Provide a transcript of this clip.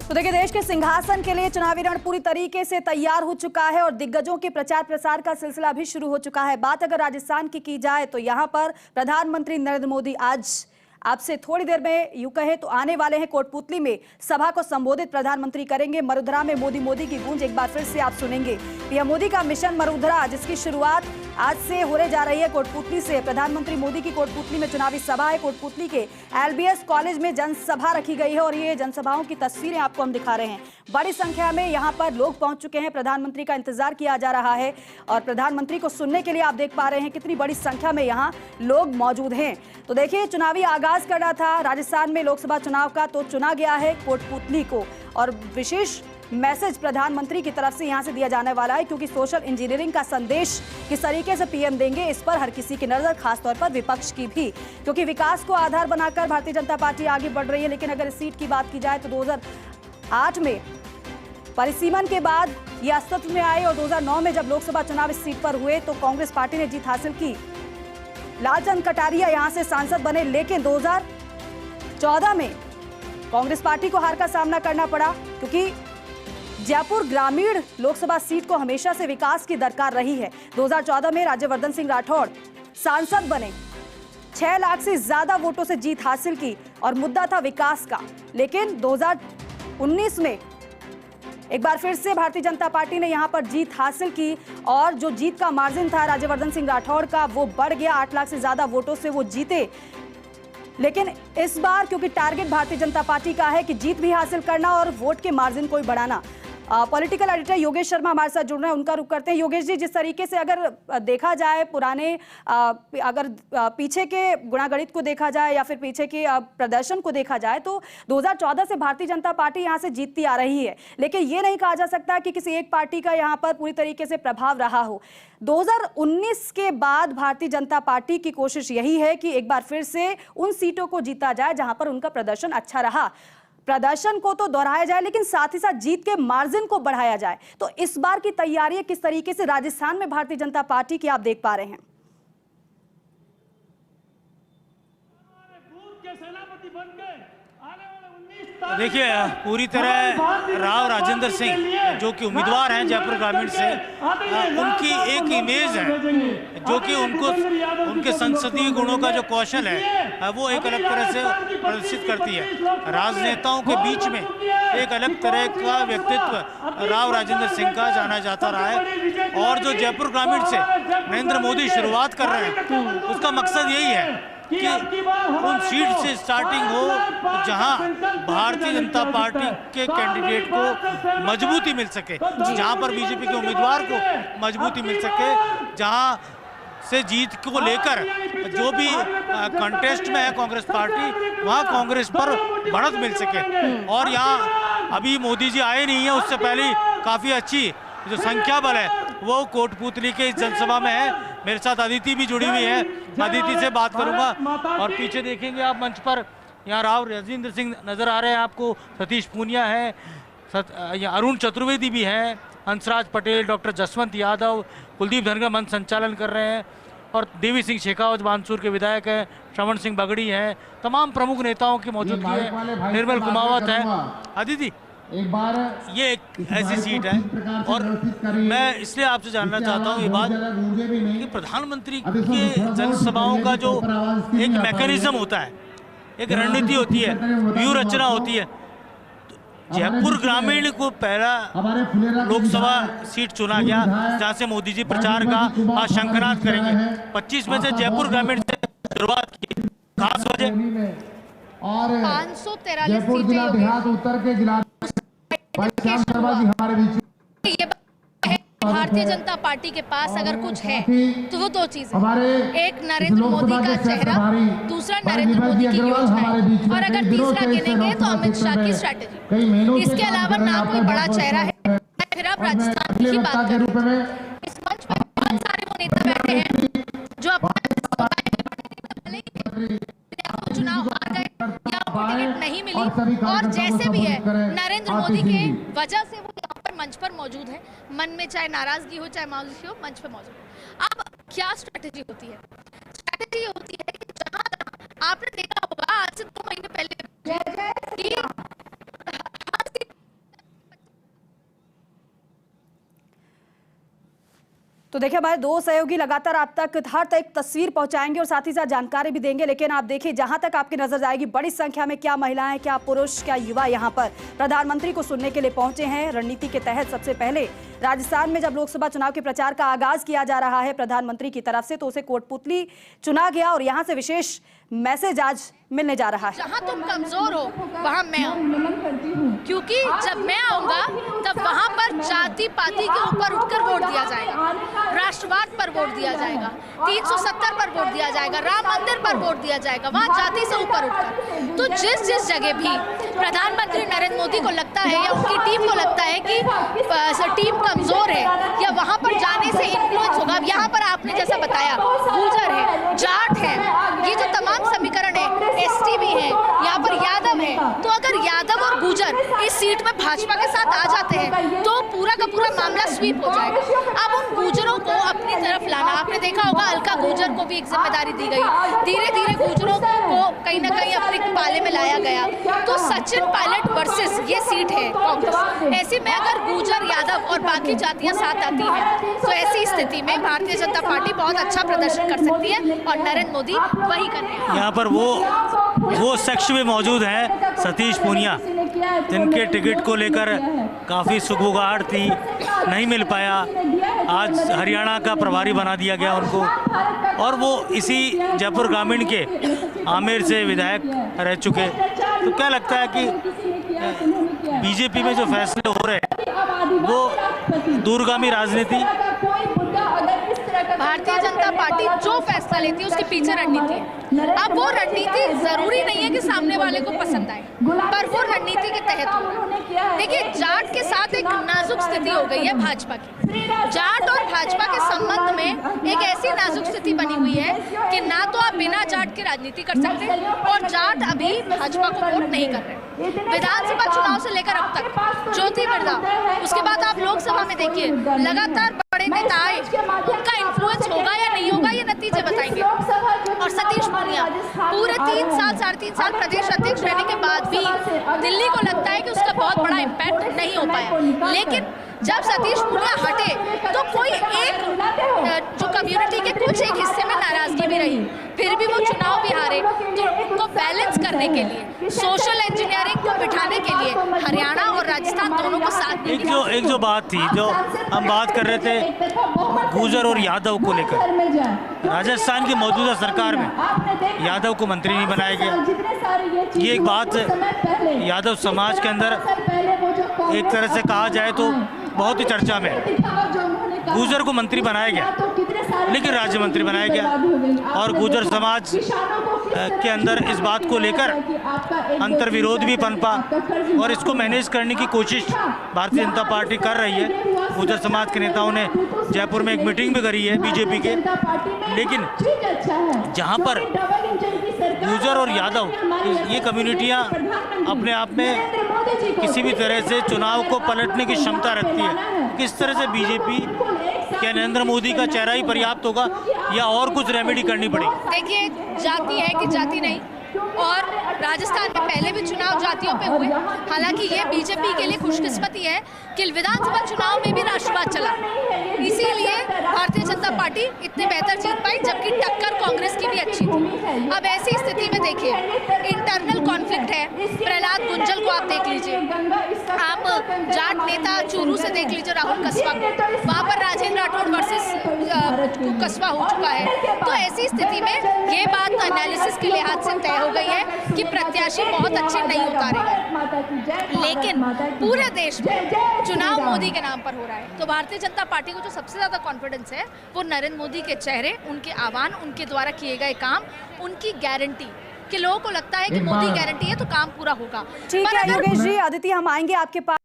तो देखिए, देश के सिंहासन के लिए चुनावी रण पूरी तरीके से तैयार हो चुका है और दिग्गजों के प्रचार प्रसार का सिलसिला भी शुरू हो चुका है। बात अगर राजस्थान की जाए तो यहां पर प्रधानमंत्री नरेंद्र मोदी आज आपसे थोड़ी देर में यूं कहे तो आने वाले हैं। कोटपुतली में सभा को संबोधित प्रधानमंत्री करेंगे। मरुधरा में मोदी मोदी की गूंज एक बार फिर से आप सुनेंगे। पीएम मोदी का मिशन मरुधरा, जिसकी शुरुआत आज से होने जा रही है कोटपुतली से। प्रधानमंत्री मोदी की कोटपुतली में चुनावी सभा है। कोटपुतली के एलबीएस कॉलेज में जनसभा रखी गई है और ये जनसभाओं की तस्वीरें आपको हम दिखा रहे हैं। बड़ी संख्या में यहाँ पर लोग पहुंच चुके हैं। प्रधानमंत्री का इंतजार किया जा रहा है और प्रधानमंत्री को सुनने के लिए आप देख पा रहे हैं कितनी बड़ी संख्या में यहाँ लोग मौजूद हैं। तो देखिए, चुनावी आगाज करना था राजस्थान में लोकसभा चुनाव का, तो चुना गया है कोटपुतली को और विशेष मैसेज प्रधानमंत्री की तरफ से यहां से दिया जाने वाला है, क्योंकि सोशल इंजीनियरिंग का संदेश किस तरीके से पीएम देंगे इस पर हर किसी की नजर, खासतौर पर विपक्ष की भी, क्योंकि विकास को आधार बनाकर भारतीय जनता पार्टी आगे बढ़ रही है। लेकिन अगर इस सीट की बात की जाए तो 2008 में परिसीमन के बाद ये अस्तित्व में आई और 2009 में जब लोकसभा चुनाव इस सीट पर हुए तो कांग्रेस पार्टी ने जीत हासिल की। लालचंद कटारिया यहां से सांसद बने, लेकिन 2014 में कांग्रेस पार्टी को हार का सामना करना पड़ा, क्योंकि जयपुर ग्रामीण लोकसभा सीट को हमेशा से विकास की दरकार रही है। 2014 में राज्यवर्धन सिंह राठौड़ सांसद बने, 6 लाख से ज्यादा वोटों से जीत हासिल की और मुद्दा था विकास का। लेकिन 2019 में एक बार फिर से भारतीय जनता पार्टी ने यहां पर जीत हासिल की और जो जीत का मार्जिन था राज्यवर्धन सिंह राठौड़ का, वो बढ़ गया। 8 लाख से ज्यादा वोटों से वो जीते। लेकिन इस बार क्योंकि टारगेट भारतीय जनता पार्टी का है कि जीत भी हासिल करना और वोट के मार्जिन को भी बढ़ाना। पॉलिटिकल एडिटर योगेश शर्मा हमारे साथ जुड़ रहे हैं, उनका रुख करते हैं। योगेश जी, जिस तरीके से अगर देखा जाए पुराने अगर पीछे के गुणागणित को देखा जाए या फिर पीछे के प्रदर्शन को देखा जाए तो 2014 से भारतीय जनता पार्टी यहां से जीतती आ रही है, लेकिन ये नहीं कहा जा सकता कि किसी एक पार्टी का यहां पर पूरी तरीके से प्रभाव रहा हो। 2019 के बाद भारतीय जनता पार्टी की कोशिश यही है कि एक बार फिर से उन सीटों को जीता जाए जहां पर उनका प्रदर्शन अच्छा रहा। प्रदर्शन को तो दोहराया जाए, लेकिन साथ ही साथ जीत के मार्जिन को बढ़ाया जाए। तो इस बार की तैयारी किस तरीके से राजस्थान में भारतीय जनता पार्टी की आप देख पा रहे हैं? देखिए, पूरी तरह राव राजेंद्र सिंह जो कि उम्मीदवार हैं जयपुर ग्रामीण से, उनकी एक इमेज है जो कि उनके संसदीय गुणों का जो कौशल है वो एक अलग तरह से प्रदर्शित करती है। राजनेताओं के बीच में एक अलग तरह का व्यक्तित्व राव राजेंद्र सिंह का जाना जाता रहा है और जो जयपुर ग्रामीण से नरेंद्र मोदी शुरुआत कर रहे हैं उसका मकसद यही है कि उन सीट से स्टार्टिंग हो जहां भारतीय जनता पार्टी के कैंडिडेट को मजबूती मिल सके, जहां पर बीजेपी के उम्मीदवार को मजबूती मिल सके, जहां से जीत को लेकर जो भी कंटेस्ट में है कांग्रेस पार्टी, वहां कांग्रेस पर बढ़त मिल सके। और यहां अभी मोदी जी आए नहीं है, उससे पहले काफ़ी अच्छी जो संख्या बल है वो कोटपुतली के इस जनसभा में है। मेरे साथ अदिति भी जुड़ी हुई है, अदिति से बात करूंगा। और पीछे देखेंगे आप मंच पर, यहाँ राव राजेंद्र सिंह नजर आ रहे हैं आपको, सतीश पूनिया है, अरुण चतुर्वेदी भी हैं, हंसराज पटेल, डॉक्टर जसवंत यादव, कुलदीप धनखड़ मंच संचालन कर रहे हैं और देवी सिंह शेखावत बानसूर के विधायक हैं, श्रवण सिंह बगड़ी हैं, तमाम प्रमुख नेताओं की मौजूदगी है, निर्मल कुमावत है। अदिति, ये एक ऐसी सीट है और मैं इसलिए आपसे जानना चाहता हूँ ये बात कि प्रधानमंत्री के जनसभाओं का जो एक मैकेनिज्म होता है, एक रणनीति होती है, व्यूह रचना होती है। जयपुर ग्रामीण को पहला लोकसभा सीट चुना गया जहां से मोदी जी प्रचार का आज शंखनाद करेंगे। 25 में से जयपुर ग्रामीण से शुरुआत की, खास वजह और 543 उत्तर के जिला ये भारतीय जनता पार्टी के पास अगर कुछ है तो वो 2 चीजें, एक नरेंद्र मोदी का चेहरा, दूसरा नरेंद्र मोदी की योजनाएं और अगर तीसरा गिनेंगे तो अमित शाह की स्ट्रैटेजी। इसके अलावा ना कोई बड़ा चेहरा है। फिर आप राजस्थान की बात करें, इस मंच पर बहुत सारे वो नेता बैठे हैं जो अपने चुनाव हार गए या टिकट नहीं मिली और जैसे भी है नरेंद्र मोदी के वजह से वो यहाँ पर मंच पर मौजूद है। मन में चाहे नाराजगी हो चाहे मायूसी हो, मंच पर मौजूद है। अब क्या स्ट्रैटेजी होती है? स्ट्रैटेजी होती है कि जहां आपने देखा होगा आज से 2 महीने पहले तो देखिए हमारे दो सहयोगी लगातार आप तक हर तक तस्वीर पहुंचाएंगे और साथ ही साथ जानकारी भी देंगे, लेकिन आप देखिए जहां तक आपकी नजर जाएगी बड़ी संख्या में क्या महिलाएं, क्या पुरुष, क्या युवा यहां पर प्रधानमंत्री को सुनने के लिए पहुंचे हैं। रणनीति के तहत सबसे पहले राजस्थान में जब लोकसभा चुनाव के प्रचार का आगाज किया जा रहा है प्रधानमंत्री की तरफ से, तो उसे कोटपुतली चुना गया और यहाँ से विशेष मैसेज आज मिलने जा रहा है। जहाँ तुम कमजोर हो वहाँ मैं आऊँ, क्योंकि जब मैं आऊंगा तब वहाँ पर जाति पाति के ऊपर उठकर वोट दिया जाएगा, राष्ट्रवाद पर वोट दिया जाएगा, 370 पर वोट दिया जाएगा, राम मंदिर पर वोट दिया जाएगा, वहाँ जाति से ऊपर उठकर। तो जिस जिस जगह भी प्रधानमंत्री नरेंद्र मोदी को लगता है या उनकी टीम को लगता है कि टीम कमजोर है या वहाँ पर जाने से इन्फ्लुएंस होगा, यहाँ पर आपने जैसा बताया गुर्जर है, जाट है, ये जो तमाम समीकरण है, एसटी भी है, यहाँ पर यादव है, तो अगर यादव और गुर्जर इस सीट में भाजपा के साथ आ जाते हैं तो पूरा का पूरा मामला स्वीप हो जाएगा। अब उन गुर्जरों को अपनी तरफ लाना, आपने देखा होगा अलका गुर्जर को भी एक जिम्मेदारी दी गई, धीरे धीरे गुर्जरों को कहीं ना कहीं अपने पाले में लाया गया। तो सचिन पायलट वर्सेस ये सीट है कांग्रेस, ऐसे में अगर गुर्जर, यादव और बाकी जातियां साथ आती हैं तो ऐसी स्थिति में भारतीय जनता पार्टी बहुत अच्छा प्रदर्शन कर सकती है और नरेंद्र मोदी वही कर रहे हैं। यहाँ पर वो शख्स भी मौजूद हैं, सतीश पूनिया, जिनके टिकट को लेकर काफ़ी सुगबुगाहट थी, नहीं मिल पाया। आज हरियाणा का प्रभारी बना दिया गया उनको, और वो इसी जयपुर ग्रामीण के आमेर से विधायक रह चुके। तो क्या लगता है कि बीजेपी में जो फैसले हो रहे हैं वो दूरगामी राजनीति, भारतीय जनता पार्टी जो फैसला लेती है उसके पीछे रणनीति है। अब वो रणनीति जरूरी नहीं है कि सामने वाले को पसंद आए, पर वो रणनीति के तहत हो। देखिए जाट के साथ एक नाजुक स्थिति हो गई है भाजपा की। जाट और भाजपा के संबंध में एक ऐसी नाजुक स्थिति बनी हुई है कि ना तो आप बिना जाट के राजनीति कर सकते और जाट अभी भाजपा को वोट नहीं कर रहे। विधानसभा चुनाव से लेकर अब तक ज्योति मिर्धा, उसके बाद आप लोकसभा में देखिए लगातार बड़े नेता आए, उनका इन्फ्लुएंस होगा या नहीं होगा ये नतीजे बताएंगे। और सतीश पूनिया पूरे 3 साल 3.5 साल प्रदेश अध्यक्ष रहने के बाद भी दिल्ली को लगता है कि उसका बहुत बड़ा इम्पैक्ट नहीं हो पाया, लेकिन जब सतीश पूनिया हटे तो कोई एक जो कम्युनिटी के कुछ एक हिस्से में नाराजगी भी रही, फिर भी वो चुनाव भी हारे। तो उनको बैलेंस करने के लिए, सोशल इंजीनियरिंग को बिठाने के लिए हरियाणा और राजस्थान दोनों को साथ एक जो बात थी, जो हम बात कर रहे थे गुर्जर और यादव को लेकर, राजस्थान की मौजूदा सरकार में यादव को मंत्री नहीं बनाया गया। ये एक बात यादव समाज के अंदर एक तरह से कहा जाए तो बहुत ही चर्चा में। गुर्जर को मंत्री बनाया गया लेकिन राज्य मंत्री बनाया गया, और गुर्जर समाज के अंदर इस बात को लेकर अंतर्विरोध भी पनपा, और इसको मैनेज करने की कोशिश भारतीय जनता पार्टी कर रही है। गुर्जर समाज के नेताओं ने जयपुर में एक मीटिंग भी करी है बीजेपी के, लेकिन जहां पर गुर्जर और यादव ये कम्युनिटियां अपने आप में किसी भी तरह से चुनाव को पलटने की क्षमता रखती है, किस तरह से बीजेपी, क्या नरेंद्र मोदी का चेहरा ही पर्याप्त होगा या और कुछ रेमेडी करनी पड़ेगी? देखिए जाति है कि जाति नहीं, और राजस्थान में पहले भी चुनाव जातियों पे हुए। हालांकि ये बीजेपी के लिए खुशकिस्मती है कि विधानसभा चुनाव में भी राष्ट्रवाद चला, इसीलिए भारतीय जनता पार्टी इतनी बेहतर जीत पाई, जबकि टक्कर कांग्रेस की भी अच्छी थी। अब ऐसी स्थिति में देखिए इंटरनल कॉन्फ्लिक्ट है। प्रहलाद गुंजल को आप देख लीजिए, आप जाट नेता चूरू से देख लीजिए राहुल कस्बा को, वहाँ पर राजेंद्र राठौड़ वर्सेस कस्बा हो चुका है। तो ऐसी स्थिति में ये बात एनालिसिस के लिहाज से तय हो गई है कि प्रत्याशी बहुत अच्छे नहीं उतारे, लेकिन पूरे देश में चुनाव मोदी के नाम पर हो रहा है। तो भारतीय जनता पार्टी को जो सबसे ज्यादा कॉन्फिडेंस है वो नरेंद्र मोदी के चेहरे, उनके आह्वान, उनके द्वारा किए गए काम, उनकी गारंटी कि लोगों को लगता है कि मोदी गारंटी है तो काम पूरा होगा। ठीक है योगेश जी, अदिति हम आएंगे आपके पास।